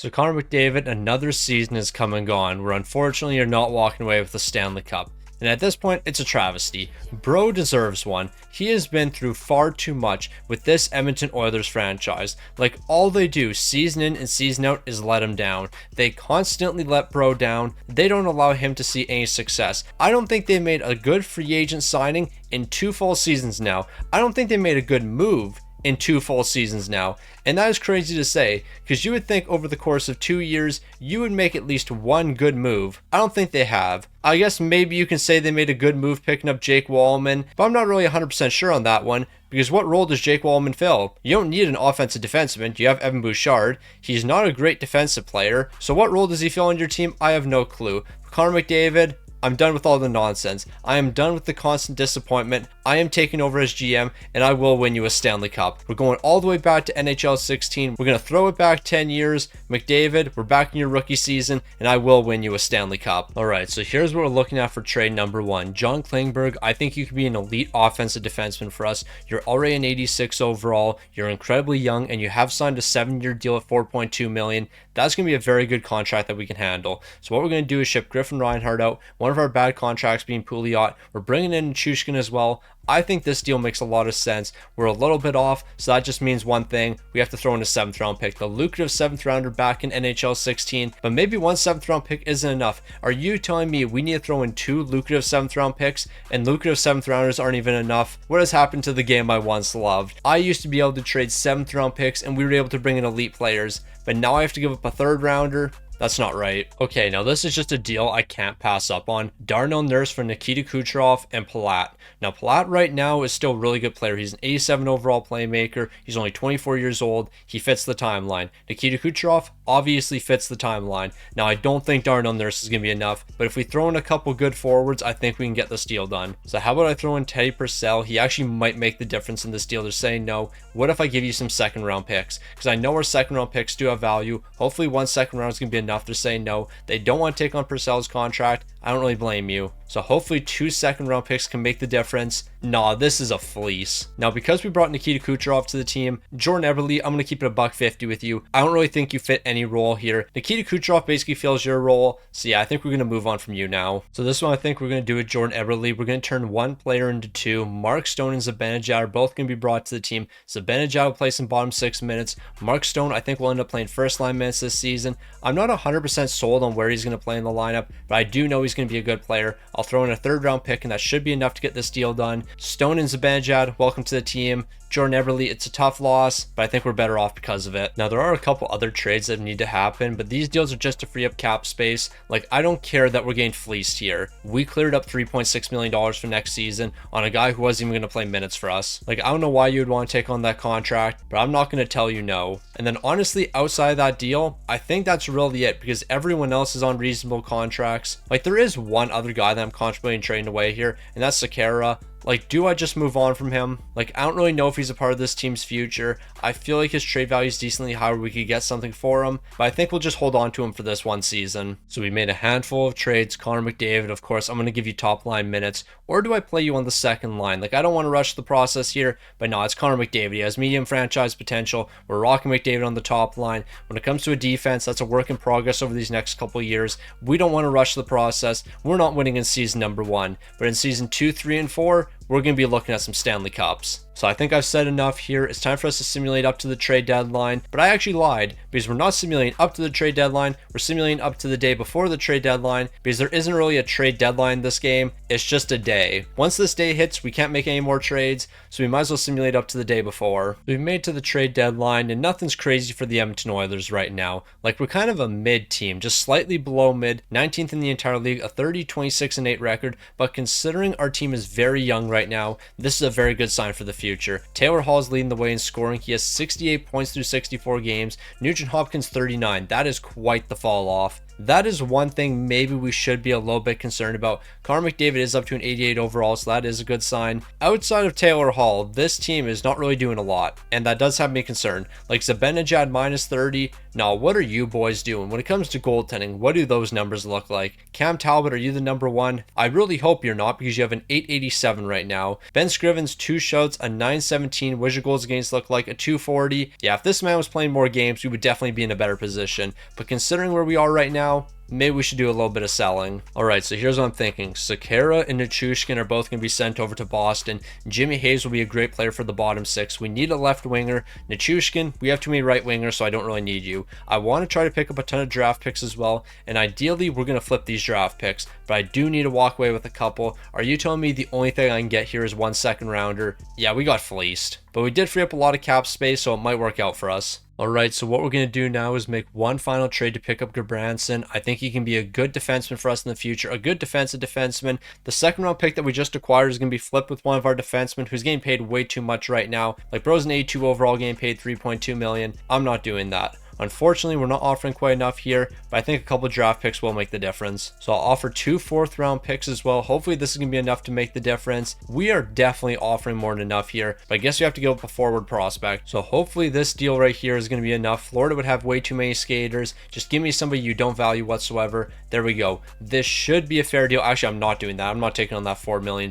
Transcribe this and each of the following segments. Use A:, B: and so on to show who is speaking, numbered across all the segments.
A: So Connor McDavid, another season has come and gone where unfortunately you're not walking away with the Stanley Cup. And at this point, it's a travesty. Bro deserves one. He has been through far too much with this Edmonton Oilers franchise. Like, all they do season in and season out is let him down. They constantly let Bro down. They don't allow him to see any success. I don't think they made a good free agent signing in 2 full seasons now. I don't think they made a good move in 2 full seasons now. And that is crazy to say, because you would think over the course of 2 years, you would make at least one good move. I don't think they have. I guess maybe you can say they made a good move picking up Jake Wallman, but I'm not really 100% sure on that one, because what role does Jake Wallman fill? You don't need an offensive defenseman. You have Evan Bouchard. He's not a great defensive player, so what role does he fill on your team? I have no clue. Connor McDavid, I'm done with all the nonsense. I am done with the constant disappointment. I am taking over as GM, and I will win you a Stanley Cup. We're going all the way back to NHL 16. We're going to throw it back 10 years. McDavid, we're back in your rookie season, and I will win you a Stanley Cup. All right, so here's what we're looking at for trade number 1. John Klingberg, I think you could be an elite offensive defenseman for us. You're already an 86 overall. You're incredibly young, and you have signed a 7-year deal at $4.2 million. That's going to be a very good contract that we can handle. So what we're going to do is ship Griffin Reinhardt out. One of our bad contracts being Pouliot. We're bringing in Chushkin as well. I think this deal makes a lot of sense. We're a little bit off, so that just means one thing. We have to throw in a 7th round pick. The lucrative 7th rounder back in NHL 16, but maybe one 7th round pick isn't enough. Are you telling me we need to throw in 2 lucrative 7th round picks and lucrative 7th rounders aren't even enough? What has happened to the game I once loved? I used to be able to trade 7th round picks and we were able to bring in elite players, but now I have to give up a 3rd rounder? That's not right. Okay, now this is just a deal I can't pass up on. Darnell Nurse for Nikita Kucherov and Palat. Now, Palat right now is still a really good player. He's an 87 overall playmaker. He's only 24 years old. He fits the timeline. Nikita Kucherov obviously fits the timeline. Now, I don't think Darnell Nurse is going to be enough, but if we throw in a couple good forwards, I think we can get this deal done. So how about I throw in Teddy Purcell? He actually might make the difference in this deal. They're saying no. What if I give you some 2nd round picks? Because I know our 2nd round picks do have value. Hopefully 1 2nd round is going to be enough. They're saying no. They don't want to take on Purcell's contract. I don't really blame you. So hopefully 2 2nd round picks can make the difference. Nah, this is a fleece. Now, because we brought Nikita Kucherov to the team, Jordan Eberle, I'm going to keep it $150 with you. I don't really think you fit any role here. Nikita Kucherov basically fills your role. So yeah, I think we're going to move on from you now. So this one I think we're going to do with Jordan Eberle. We're going to turn one player into 2. Mark Stone and Zibanejad are both going to be brought to the team. Zibanejad will play some bottom 6 minutes. Mark Stone, I think, will end up playing first line minutes this season. I'm not 100% sold on where he's going to play in the lineup, but I do know he's going to be a good player. I'll throw in a 3rd round pick, and that should be enough to get this deal done. Stone and Zibanejad, welcome to the team. Jordan Eberle, it's a tough loss, but I think we're better off because of it. Now, there are a couple other trades that need to happen, but these deals are just to free up cap space. Like, I don't care that we're getting fleeced here. We cleared up $3.6 million for next season on a guy who wasn't even going to play minutes for us. Like, I don't know why you would want to take on that contract, but I'm not going to tell you no. And then honestly, outside of that deal, I think that's really it, because everyone else is on reasonable contracts. Like, there is one other guy that I'm contemplating trading away here, and that's Sakara. Like, do I just move on from him? Like, I don't really know if he's a part of this team's future. I feel like his trade value is decently high where we could get something for him, but I think we'll just hold on to him for this one season. So we made a handful of trades. Connor McDavid, of course, I'm going to give you top line minutes, or do I play you on the 2nd line? Like, I don't want to rush the process here, but no, it's Connor McDavid. He has medium franchise potential. We're rocking McDavid on the top line. When it comes to a defense, that's a work in progress over these next couple of years. We don't want to rush the process. We're not winning in season number 1, but in season 2, 3, and 4, we're going to be looking at some Stanley Cups. So I think I've said enough here. It's time for us to simulate up to the trade deadline. But I actually lied, because we're not simulating up to the trade deadline. We're simulating up to the day before the trade deadline, because there isn't really a trade deadline in this game. It's just a day. Once this day hits, we can't make any more trades, so we might as well simulate up to the day before. We've made to the trade deadline, and nothing's crazy for the Edmonton Oilers right now. Like, we're kind of a mid team, just slightly below mid, 19th in the entire league, a 30, 26, and 8 record. But considering our team is very young right now, this is a very good sign for the future. Taylor Hall is leading the way in scoring. He has 68 points through 64 games. Nugent Hopkins 39. That is quite the fall off. That is one thing maybe we should be a little bit concerned about. Connor McDavid is up to an 88 overall, so that is a good sign. Outside of Taylor Hall, this team is not really doing a lot, and that does have me concerned. Like Zibanejad minus 30. Now, what are you boys doing? When it comes to goaltending, what do those numbers look like? Cam Talbot, are you the number one? I really hope you're not, because you have an 887 right now. Ben Scrivens, 2 shots, a 917. What does your goals against look like? A 240. Yeah, if this man was playing more games, we would definitely be in a better position. But considering where we are right now, maybe we should do a little bit of selling. All right, so here's what I'm thinking. Sekera and Nichushkin are both going to be sent over to Boston. Jimmy Hayes will be a great player for the bottom 6. We need a left winger. Nichushkin, we have too many right wingers, so I don't really need you. I want to try to pick up a ton of draft picks as well, and ideally, we're going to flip these draft picks, but I do need to walk away with a couple. Are you telling me the only thing I can get here is 1 second rounder? Yeah, we got fleeced, but we did free up a lot of cap space, so it might work out for us. Alright, so what we're going to do now is make one final trade to pick up Gudbranson. I think he can be a good defenseman for us in the future, a good defensive defenseman. The second round pick that we just acquired is going to be flipped with one of our defensemen who's getting paid way too much right now. Like bro's an 82 overall, getting paid $3.2 million. I'm not doing that. Unfortunately, we're not offering quite enough here, but I think a couple draft picks will make the difference. So I'll offer 2 4th round picks as well. Hopefully this is going to be enough to make the difference. We are definitely offering more than enough here, but I guess we have to give up a forward prospect. So hopefully this deal right here is going to be enough. Florida would have way too many skaters. Just give me somebody you don't value whatsoever. There we go. This should be a fair deal. Actually, I'm not doing that. I'm not taking on that $4 million.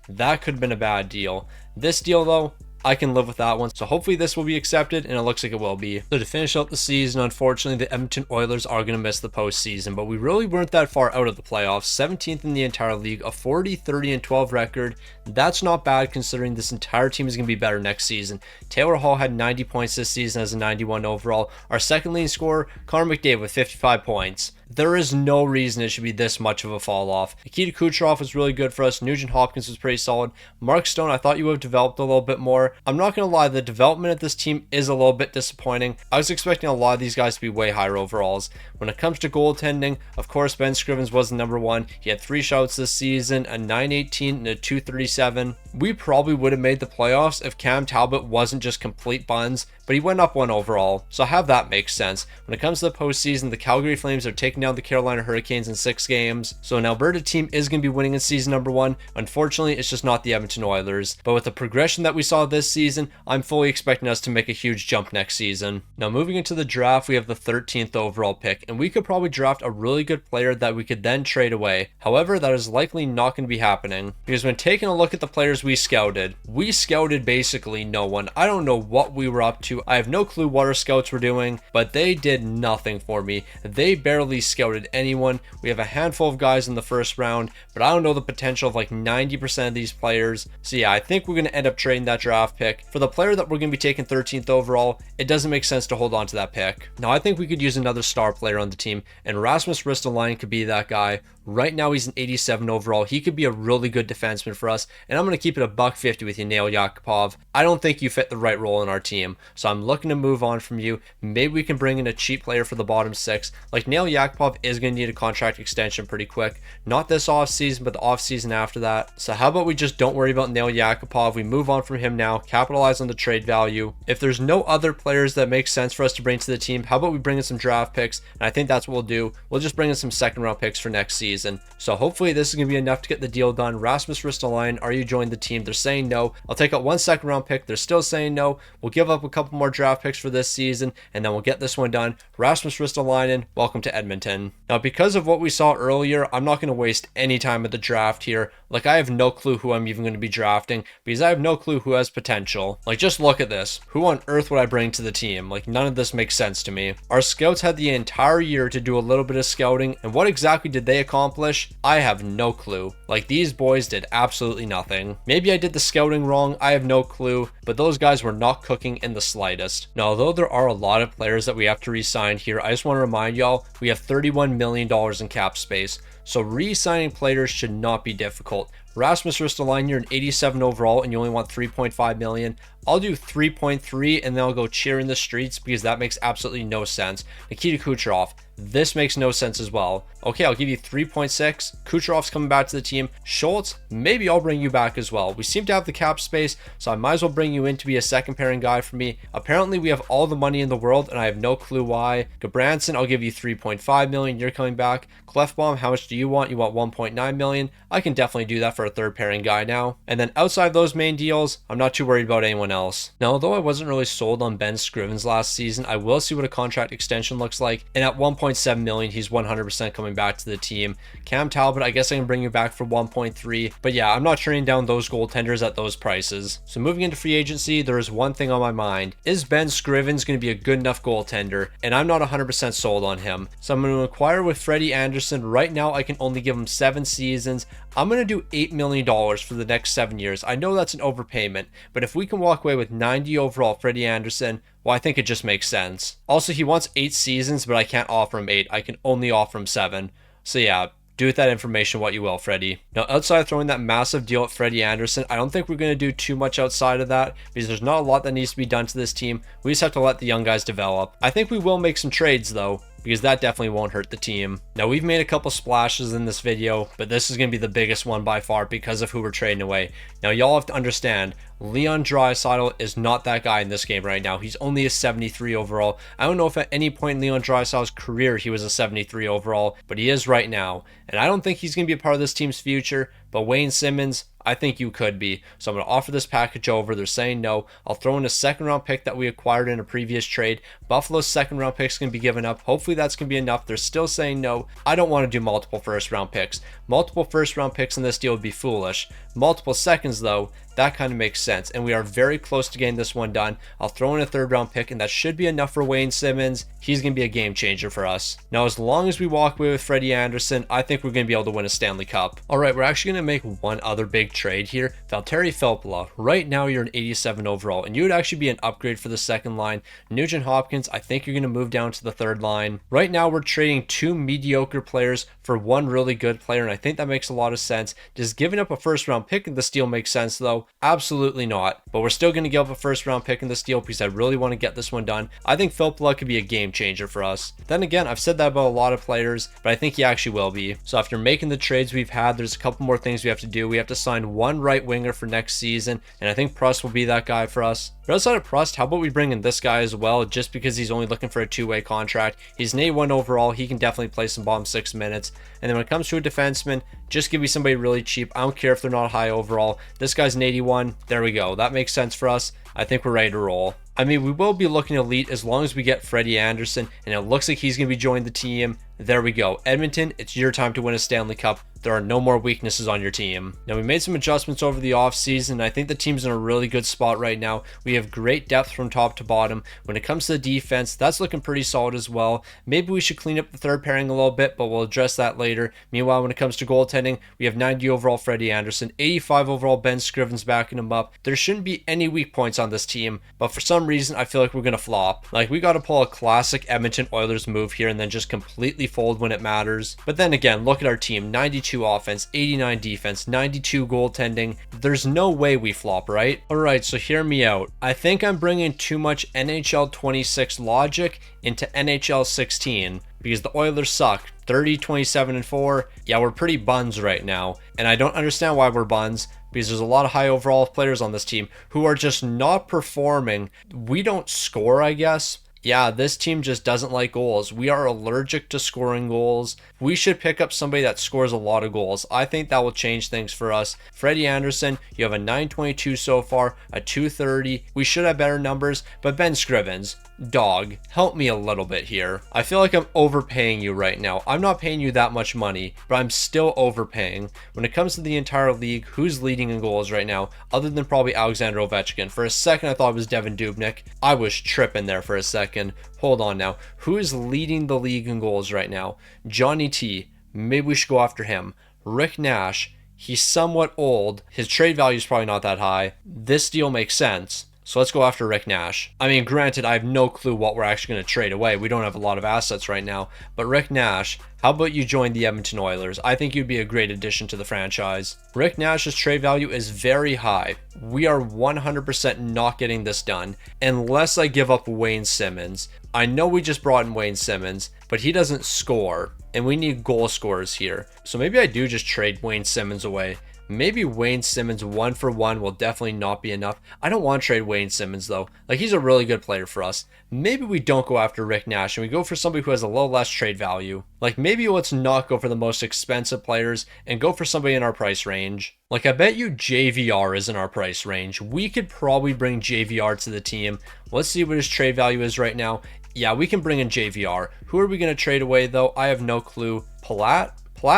A: That could have been a bad deal. This deal though, I can live with that one. So hopefully this will be accepted, and it looks like it will be. So to finish out the season, unfortunately, the Edmonton Oilers are going to miss the postseason, but we really weren't that far out of the playoffs. 17th in the entire league, a 40, 30, and 12 record. That's not bad considering this entire team is going to be better next season. Taylor Hall had 90 points this season as a 91 overall. Our second leading scorer, Connor McDavid, with 55 points. There is no reason it should be this much of a fall off. Nikita Kucherov was really good for us. Nugent Hopkins was pretty solid. Mark Stone, I thought you would have developed a little bit more. I'm not going to lie, the development of this team is a little bit disappointing. I was expecting a lot of these guys to be way higher overalls. When it comes to goaltending, of course, Ben Scrivens was the number one. He had 3 shouts this season, a 918 and a 237. We probably would have made the playoffs if Cam Talbot wasn't just complete buns, but he went up 1 overall, so have that make sense. When it comes to the postseason, the Calgary Flames are taking down the Carolina Hurricanes in 6 games, so an Alberta team is going to be winning in season number 1. Unfortunately, it's just not the Edmonton Oilers, but with the progression that we saw this season, I'm fully expecting us to make a huge jump next season. Now moving into the draft, we have the 13th overall pick, and we could probably draft a really good player that we could then trade away. However, that is likely not going to be happening, because when taking a look at the players we scouted basically no one. I don't know what we were up to. I have no clue what our scouts were doing, but they did nothing for me. They barely scouted anyone. We have a handful of guys in the first round, but I don't know the potential of like 90% of these players. So yeah, I think we're going to end up trading that draft pick. For the player that we're going to be taking 13th overall, it doesn't make sense to hold on to that pick. Now I think we could use another star player on the team, and Rasmus Ristolainen could be that guy. Right now he's an 87 overall. He could be a really good defenseman for us, and I'm going to keep it a $150 with you, Nail Yakupov. I don't think you fit the right role in our team, so I'm looking to move on from you. Maybe we can bring in a cheap player for the bottom 6. Like Nail Yakupov is going to need a contract extension pretty quick. Not this offseason, but the offseason after that. So how about we just don't worry about Nail Yakupov. We move on from him now, capitalize on the trade value. If there's no other players that make sense for us to bring to the team, how about we bring in some draft picks? And I think that's what we'll do. We'll just bring in some second round picks for next season. So hopefully this is going to be enough to get the deal done. Rasmus Ristolainen, are you joining the team? They're saying no. I'll take out 1 second round pick. They're still saying no. We'll give up a couple more draft picks for this season, and then we'll get this one done. Rasmus Ristolainen, welcome to Edmonton. Now, because of what we saw earlier, I'm not going to waste any time at the draft here. Like, I have no clue who I'm even going to be drafting, because I have no clue who has potential. Like, just look at this. Who on earth would I bring to the team? Like, none of this makes sense to me. Our scouts had the entire year to do a little bit of scouting, and what exactly did they accomplish? I have no clue. Like, these boys did absolutely nothing. Maybe I did the scouting wrong, I have no clue, but those guys were not cooking in the slightest. Now, although there are a lot of players that we have to re-sign here, I just want to remind y'all, we have $31 million in cap space. So re-signing players should not be difficult. Rasmus Ristolainen, you're an 87 overall and you only want $3.5 million. I'll do 3.3 and then I'll go cheer in the streets because that makes absolutely no sense. Nikita Kucherov, this makes no sense as well. Okay, I'll give you 3.6. Kucherov's coming back to the team. Schultz, maybe I'll bring you back as well. We seem to have the cap space, so I might as well bring you in to be a second pairing guy for me. Apparently, we have all the money in the world, and I have no clue why. Gabranson, I'll give you 3.5 million. You're coming back. Clefbaum, how much do you want? You want 1.9 million. I can definitely do that for a third pairing guy now. And then outside those main deals, I'm not too worried about anyone else. Now, although I wasn't really sold on Ben Scrivens last season, I will see what a contract extension looks like. And at 1.7 million, he's 100% coming back to the team. Cam Talbot, I guess I can bring you back for 1.3. But yeah, I'm not turning down those goaltenders at those prices. So moving into free agency, there is one thing on my mind. Is Ben Scrivens going to be a good enough goaltender? And I'm not 100% sold on him. So I'm going to inquire with Freddie Anderson. Right now, I can only give him 7 seasons. I'm going to do $8 million for the next 7 years. I know that's an overpayment, but if we can walk away with 90 overall Freddie Anderson, well, I think it just makes sense. Also, he wants 8 seasons, but I can't offer him 8. I can only offer him 7. So yeah, do with that information what you will, Freddie. Now, outside of throwing that massive deal at Freddie Anderson, I don't think we're going to do too much outside of that because there's not a lot that needs to be done to this team. We just have to let the young guys develop. I think we will make some trades though, because that definitely won't hurt the team. Now, we've made a couple splashes in this video, but this is going to be the biggest one by far because of who we're trading away. Now, y'all have to understand, Leon Draisaitl is not that guy in this game right now. He's only a 73 overall. I don't know if at any point in Leon Draisaitl's career he was a 73 overall, but he is right now. And I don't think he's going to be a part of this team's future, but Wayne Simmons, I think you could be. So I'm going to offer this package over. They're saying no. I'll throw in a second round pick that we acquired in a previous trade. Buffalo's second round pick's going to be given up. Hopefully that's going to be enough. They're still saying no. I don't want to do multiple first round picks. Multiple first round picks in this deal would be foolish. Multiple seconds though, that kind of makes sense. And we are very close to getting this one done. I'll throw in a third round pick and that should be enough for Wayne Simmons. He's going to be a game changer for us. Now, as long as we walk away with Freddie Anderson, I think we're going to be able to win a Stanley Cup. All right, we're actually going to make one other big trade here. Valtteri Filppula, right now you're an 87 overall, and you would actually be an upgrade for the second line. Nugent Hopkins, I think you're going to move down to the third line. Right now, we're trading 2 mediocre players for 1 really good player, and I think that makes a lot of sense. Just giving up a first round pick in this deal makes sense, though. Absolutely not. But we're still going to give up a first round pick in this deal because I really want to get this one done. I think Filppula could be a game changer for us. Then again, I've said that about a lot of players, but I think he actually will be. So after making the trades we've had, there's a couple more things we have to do. We have to sign 1 right winger for next season, and I think Prust will be that guy for us. But outside of Prust, how about we bring in this guy as well, just because he's only looking for a 2-way contract. He's an A1 overall. He can definitely play some bottom 6 minutes. And then when it comes to a defenseman, just give me somebody really cheap. I don't care if they're not high overall. This guy's an 81. There we go. That makes sense for us. I think we're ready to roll. I mean, we will be looking elite as long as we get Freddie Anderson, and it looks like he's going to be joining the team. There we go. Edmonton, it's your time to win a Stanley Cup. There are no more weaknesses on your team. Now, we made some adjustments over the offseason, and I think the team's in a really good spot right now. We have great depth from top to bottom. When it comes to the defense, that's looking pretty solid as well. Maybe we should clean up the third pairing a little bit, but we'll address that later. Meanwhile, when it comes to goaltending, we have 90 overall Freddie Anderson, 85 overall Ben Scrivens backing him up. There shouldn't be any weak points on this team, but for some reason, I feel like we're going to flop. Like, we got to pull a classic Edmonton Oilers move here and then just completely fold when it matters. But then again, look at our team, 92 offense, 89 defense, 92 goaltending. There's no way we flop, right? Alright, so hear me out. I think I'm bringing too much NHL 26 logic into NHL 16 because the Oilers suck. 30, 27, and 4. Yeah, we're pretty buns right now. And I don't understand why we're buns, because there's a lot of high overall players on this team who are just not performing. We don't score, I guess. Yeah, this team just doesn't like goals. We are allergic to scoring goals. We should pick up somebody that scores a lot of goals. I think that will change things for us. Freddie Anderson, you have a 922 so far, a 230. We should have better numbers, but Ben Scrivens, dog, help me a little bit here. I feel like I'm overpaying you right now. I'm not paying you that much money, but I'm still overpaying. When it comes to the entire league, who's leading in goals right now, other than probably Alexander Ovechkin? For a second, I thought it was Devin Dubnyk. I was tripping there for a second. Hold on now. Who is leading the league in goals right now? Johnny T. Maybe we should go after him. Rick Nash. He's somewhat old. His trade value is probably not that high. This deal makes sense. So let's go after Rick Nash. I mean, granted, I have no clue what we're actually going to trade away. We don't have a lot of assets right now. But Rick Nash, how about you join the Edmonton Oilers? I think you'd be a great addition to the franchise. Rick Nash's trade value is very high. We are 100% not getting this done unless I give up Wayne Simmons. I know we just brought in Wayne Simmons, but he doesn't score, and we need goal scorers here. So maybe I do just trade Wayne Simmons away. Maybe Wayne Simmons 1-for-1 will definitely not be enough. I don't want to trade Wayne Simmons though. Like, he's a really good player for us. Maybe we don't go after Rick Nash and we go for somebody who has a little less trade value. Like, maybe let's not go for the most expensive players and go for somebody in our price range. Like, I bet you JVR is in our price range. We could probably bring JVR to the team. Let's see what his trade value is right now. Yeah, we can bring in JVR. Who are we going to trade away though? I have no clue. Palat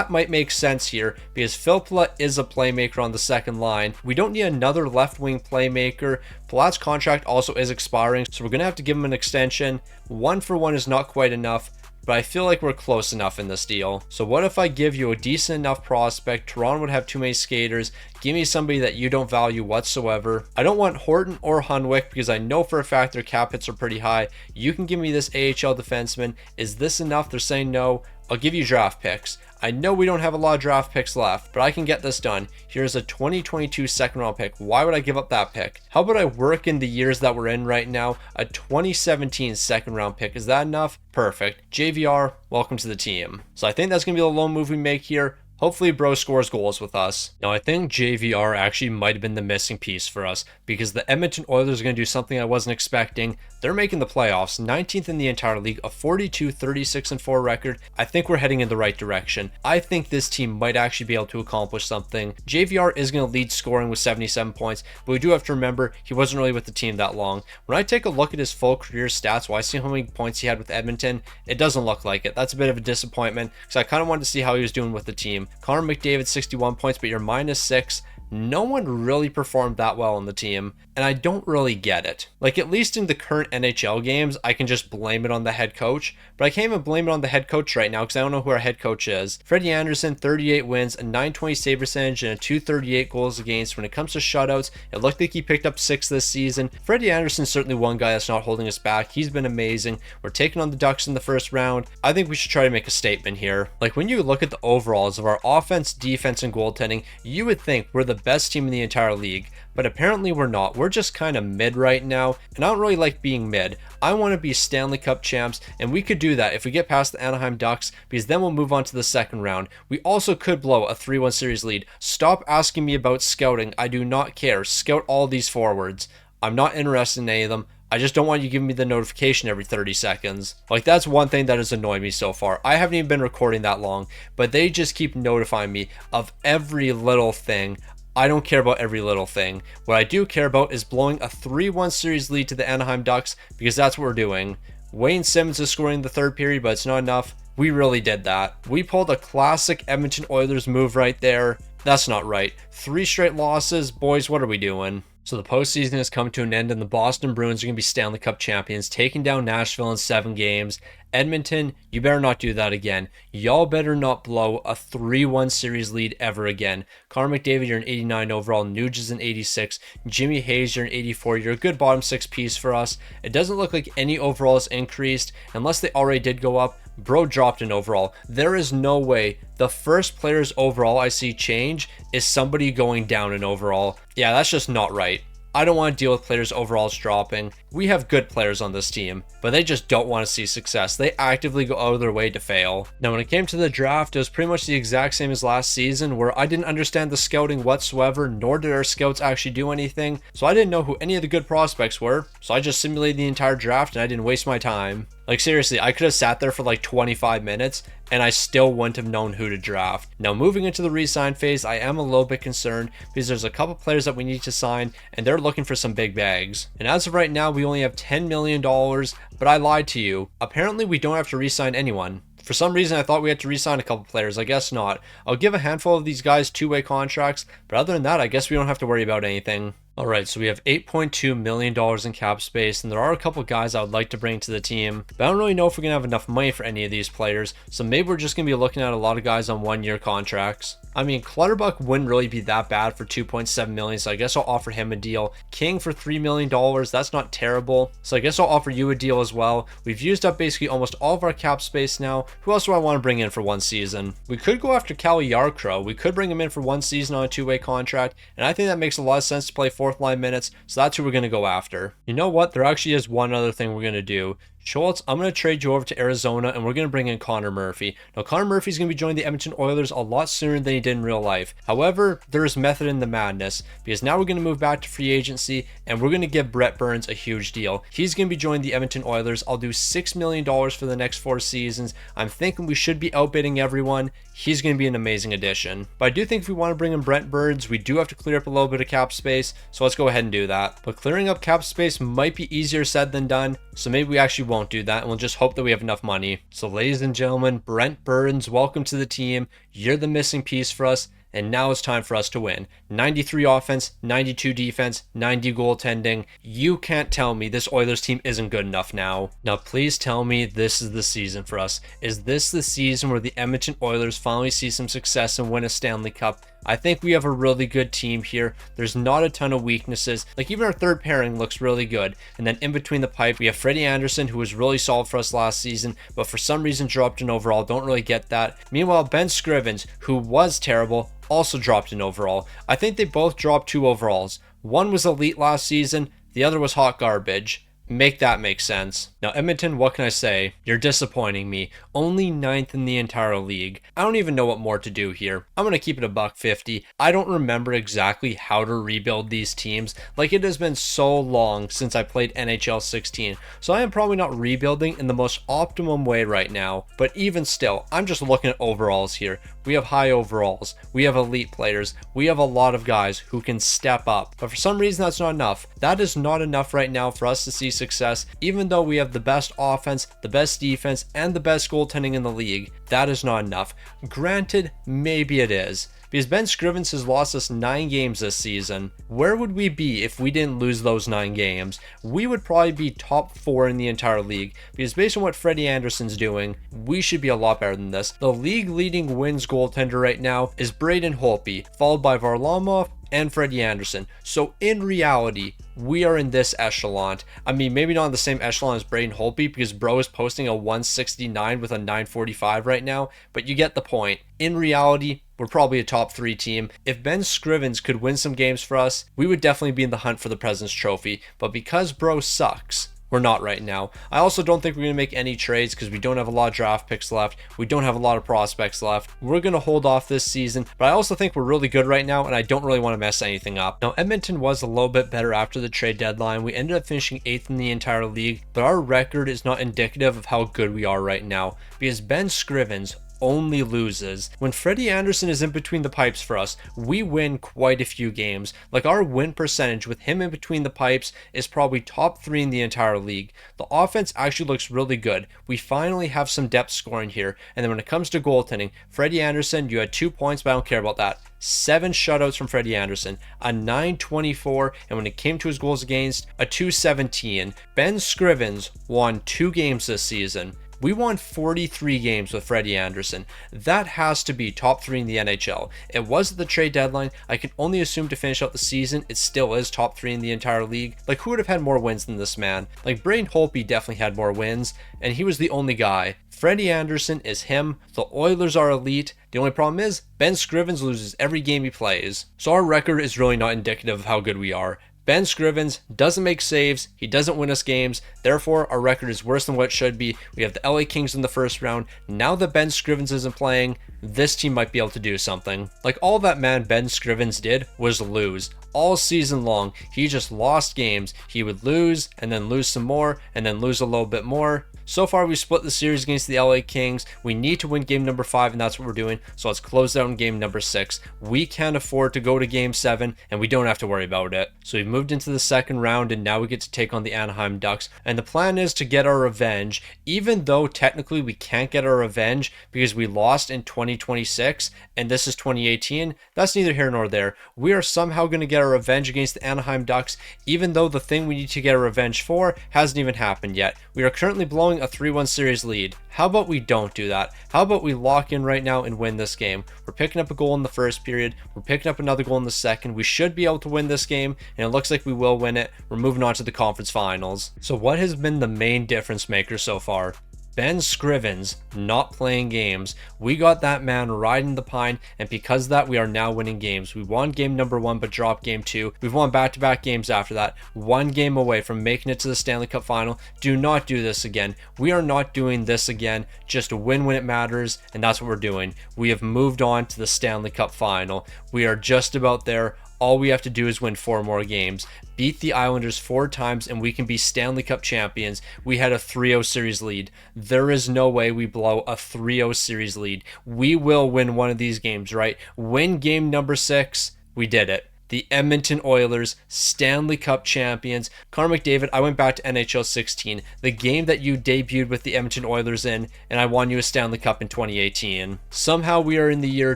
A: might make sense here because Phil Palat is a playmaker on the second line. We don't need another left wing playmaker. Palat's contract also is expiring, so we're going to have to give him an extension. 1-for-1 is not quite enough, but I feel like we're close enough in this deal. So what if I give you a decent enough prospect? Toronto would have too many skaters. Give me somebody that you don't value whatsoever. I don't want Horton or Hunwick because I know for a fact their cap hits are pretty high. You can give me this AHL defenseman. Is this enough? They're saying no. I'll give you draft picks. I know we don't have a lot of draft picks left, but I can get this done. Here's a 2022 second round pick. Why would I give up that pick? How about I work in the years that we're in right now? A 2017 second round pick. Is that enough? Perfect. JVR, welcome to the team. So I think that's going to be the lone move we make here. Hopefully Bro scores goals with us. Now I think JVR actually might have been the missing piece for us because the Edmonton Oilers are going to do something I wasn't expecting. They're making the playoffs, 19th in the entire league, a 42-36-4 record. I think we're heading in the right direction. I think this team might actually be able to accomplish something. JVR is going to lead scoring with 77 points, but we do have to remember he wasn't really with the team that long. When I take a look at his full career stats, I see how many points he had with Edmonton, it doesn't look like it. That's a bit of a disappointment because I kind of wanted to see how he was doing with the team. Connor McDavid 61 points, but you're -6. No one really performed that well on the team, and I don't really get it. Like, at least in the current NHL games, I can just blame it on the head coach, but I can't even blame it on the head coach right now because I don't know who our head coach is. Freddie Anderson, 38 wins, a .920 save percentage, and a .238 goals against. When it comes to shutouts, it looked like he picked up 6 this season. Freddie Anderson's certainly one guy that's not holding us back. He's been amazing. We're taking on the Ducks in the first round. I think we should try to make a statement here. Like, when you look at the overalls of our offense, defense, and goaltending, you would think we're the best team in the entire league, but apparently we're not. We're just kind of mid right now, and I don't really like being mid. I want to be Stanley Cup champs, and we could do that if we get past the Anaheim Ducks, because then we'll move on to the second round. We also could blow a 3-1 series lead. Stop asking me about scouting. I do not care. Scout all these forwards. I'm not interested in any of them. I just don't want you giving me the notification every 30 seconds. Like, that's one thing that has annoyed me so far. I haven't even been recording that long, but they just keep notifying me of every little thing. I don't care about every little thing. What I do care about is blowing a 3-1 series lead to the Anaheim Ducks, because that's what we're doing. Wayne Simmons is scoring in the third period, but it's not enough. We really did that. We pulled a classic Edmonton Oilers move right there. That's not right. 3 straight losses. Boys, what are we doing? So the postseason has come to an end, and the Boston Bruins are going to be Stanley Cup champions, taking down Nashville in 7 games. Edmonton, you better not do that again. Y'all better not blow a 3-1 series lead ever again. Connor McDavid, you're an 89 overall. Nuge is an 86. Jimmy Hayes, you're an 84. You're a good bottom 6 piece for us. It doesn't look like any overalls increased, unless they already did go up. Bro dropped an overall. There is no way the first player's overall I see change is somebody going down in overall. Yeah, that's just not right. I don't want to deal with players' overalls dropping. We have good players on this team, but they just don't want to see success. They actively go out of their way to fail. Now, when it came to the draft, it was pretty much the exact same as last season, where I didn't understand the scouting whatsoever, nor did our scouts actually do anything. So I didn't know who any of the good prospects were, so I just simulated the entire draft and I didn't waste my time. Like, seriously, I could have sat there for like 25 minutes and I still wouldn't have known who to draft. Now, moving into the re-sign phase, I am a little bit concerned because there's a couple players that we need to sign and they're looking for some big bags. And as of right now, we only have $10 million, but I lied to you. Apparently, we don't have to re-sign anyone. For some reason, I thought we had to re-sign a couple players. I guess not. I'll give a handful of these guys 2-way contracts, but other than that, I guess we don't have to worry about anything. All right, so we have $8.2 million in cap space, and there are a couple guys I would like to bring to the team, but I don't really know if we're going to have enough money for any of these players, so maybe we're just going to be looking at a lot of guys on one-year contracts. I mean, Clutterbuck wouldn't really be that bad for $2.7 million, so I guess I'll offer him a deal. King for $3 million, that's not terrible, so I guess I'll offer you a deal as well. We've used up basically almost all of our cap space now. Who else do I want to bring in for one season? We could go after Cal Yarcrow. We could bring him in for one season on a two-way contract, and I think that makes a lot of sense to play fourth line minutes, so that's who we're going to go after. You know what? There actually is one other thing we're going to do. Schultz, I'm going to trade you over to Arizona, and we're going to bring in Connor Murphy. Now, Connor Murphy's going to be joining the Edmonton Oilers a lot sooner than he did in real life. However, there is method in the madness, because now we're going to move back to free agency, and we're going to give Brett Burns a huge deal. He's going to be joining the Edmonton Oilers. I'll do $6 million for the next 4 seasons. I'm thinking we should be outbidding everyone. He's going to be an amazing addition. But I do think if we want to bring in Brent Burns, we do have to clear up a little bit of cap space, so let's go ahead and do that. But clearing up cap space might be easier said than done, so maybe we actually won't do that, and we'll just hope that we have enough money. So ladies and gentlemen, Brent Burns, welcome to the team. You're the missing piece for us, and now it's time for us to win. 93 offense, 92 defense, 90 goaltending. You can't tell me this Oilers team isn't good enough now. Now please tell me this is the season for us. Is this the season where the Edmonton Oilers finally see some success and win a Stanley Cup? I think we have a really good team here. There's not a ton of weaknesses. Like, even our third pairing looks really good. And then in between the pipe, we have Freddie Anderson, who was really solid for us last season, but for some reason dropped in overall. Don't really get that. Meanwhile, Ben Scrivens, who was terrible, also dropped in overall. I think they both dropped 2 overalls. One was elite last season, the other was hot garbage. Make that make sense. Now, Edmonton, what can I say? You're disappointing me. Only 9th in the entire league. I don't even know what more to do here. I'm going to keep it a $1.50. I don't remember exactly how to rebuild these teams. Like, it has been so long since I played NHL 16. So I am probably not rebuilding in the most optimum way right now. But even still, I'm just looking at overalls here. We have high overalls. We have elite players. We have a lot of guys who can step up. But for some reason, that's not enough. That is not enough right now for us to see success, even though we have the best offense, the best defense, and the best goaltending in the league. That is not enough. Granted, maybe it is, because Ben Scrivens has lost us 9 games this season. Where would we be if we didn't lose those 9 games? We would probably be top 4 in the entire league, because based on what Freddie Anderson's doing, we should be a lot better than this. The league leading wins goaltender right now is Braden Holtby, followed by Varlamov and Freddie Anderson. So in reality, we are in this echelon. I mean, maybe not in the same echelon as Braden Holtby, because bro is posting a 169 with a 945 right now, but you get the point. In reality, we're probably a top 3 team. If Ben Scrivens could win some games for us, we would definitely be in the hunt for the President's Trophy, but because bro sucks, we're not right now. I also don't think we're going to make any trades because we don't have a lot of draft picks left. We don't have a lot of prospects left. We're going to hold off this season, but I also think we're really good right now, and I don't really want to mess anything up. Now, Edmonton was a little bit better after the trade deadline. We ended up finishing 8th in the entire league, but our record is not indicative of how good we are right now, because Ben Scrivens only loses. When Freddie Anderson is in between the pipes for us, we win quite a few games. Like, our win percentage with him in between the pipes is probably top 3 in the entire league. The offense actually looks really good. We finally have some depth scoring here. And then when it comes to goaltending, Freddie Anderson, you had 2 points, but I don't care about that. 7 shutouts from Freddie Anderson, a 924, and when it came to his goals against, a 217. Ben Scrivens won 2 games this season. We won 43 games with Freddie Anderson. That has to be top 3 in the NHL. It was at the trade deadline. I can only assume to finish out the season, it still is top 3 in the entire league. Like, who would have had more wins than this man? Like, Braden Holtby definitely had more wins, and he was the only guy. Freddie Anderson is him. The Oilers are elite. The only problem is, Ben Scrivens loses every game he plays. So our record is really not indicative of how good we are. Ben Scrivens doesn't make saves, he doesn't win us games, therefore our record is worse than what it should be. We have the LA Kings in the first round. Now that Ben Scrivens isn't playing, this team might be able to do something. Like, all that man Ben Scrivens did was lose. All season long, he just lost games. He would lose, and then lose some more, and then lose a little bit more. So far, we split the series against the LA Kings. We need to win game number 5, and that's what we're doing. So let's close out in game number 6. We can't afford to go to game 7, and we don't have to worry about it. So we've moved into the second round, and now we get to take on the Anaheim Ducks. And the plan is to get our revenge, even though technically we can't get our revenge because we lost in 2026, and this is 2018. That's neither here nor there. We are somehow going to get our revenge against the Anaheim Ducks, even though the thing we need to get a revenge for hasn't even happened yet. We are currently blowing a 3-1 series lead. How about we don't do that? How about we lock in right now and win this game? We're picking up a goal in the first period. We're picking up another goal in the second. We should be able to win this game, and it looks like we will win it. We're moving on to the conference finals. So what has been the main difference maker so far? Ben Scrivens not playing games. We got that man riding the pine, and because of that, we are now winning games. We won game number 1 but dropped game 2. We've won back-to-back games after that. 1 game away from making it to the Stanley Cup final. Do not do this again. We are not doing this again. Just win when it matters, and that's what we're doing. We have moved on to the Stanley Cup final. We are just about there. All we have to do is win 4 more games, beat the Islanders 4 times, and we can be Stanley Cup champions. We had a 3-0 series lead. There is no way we blow a 3-0 series lead. We will win one of these games, right? Win game number 6. We did it. The Edmonton Oilers, Stanley Cup champions. Connor McDavid, I went back to NHL 16, the game that you debuted with the Edmonton Oilers in, and I won you a Stanley Cup in 2018. Somehow we are in the year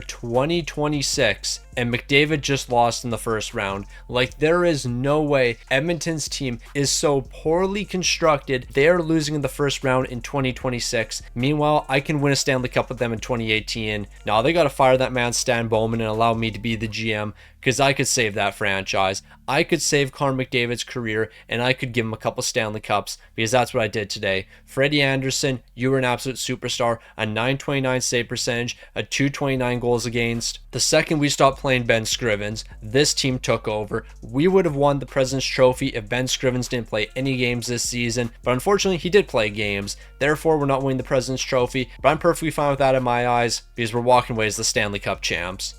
A: 2026, and McDavid just lost in the first round. Like, there is no way. Edmonton's team is so poorly constructed. They are losing in the first round in 2026. Meanwhile, I can win a Stanley Cup with them in 2018. Now, they got to fire that man Stan Bowman and allow me to be the GM, because I could save that franchise. I could save Connor McDavid's career, and I could give him a couple Stanley Cups, because that's what I did today. Freddie Anderson, you were an absolute superstar. A .929 save percentage, a .229 goals against. The second we stopped playing Ben Scrivens, this team took over. We would have won the President's Trophy if Ben Scrivens didn't play any games this season, but unfortunately he did play games. Therefore, we're not winning the President's Trophy, but I'm perfectly fine with that in my eyes, because we're walking away as the Stanley Cup champs.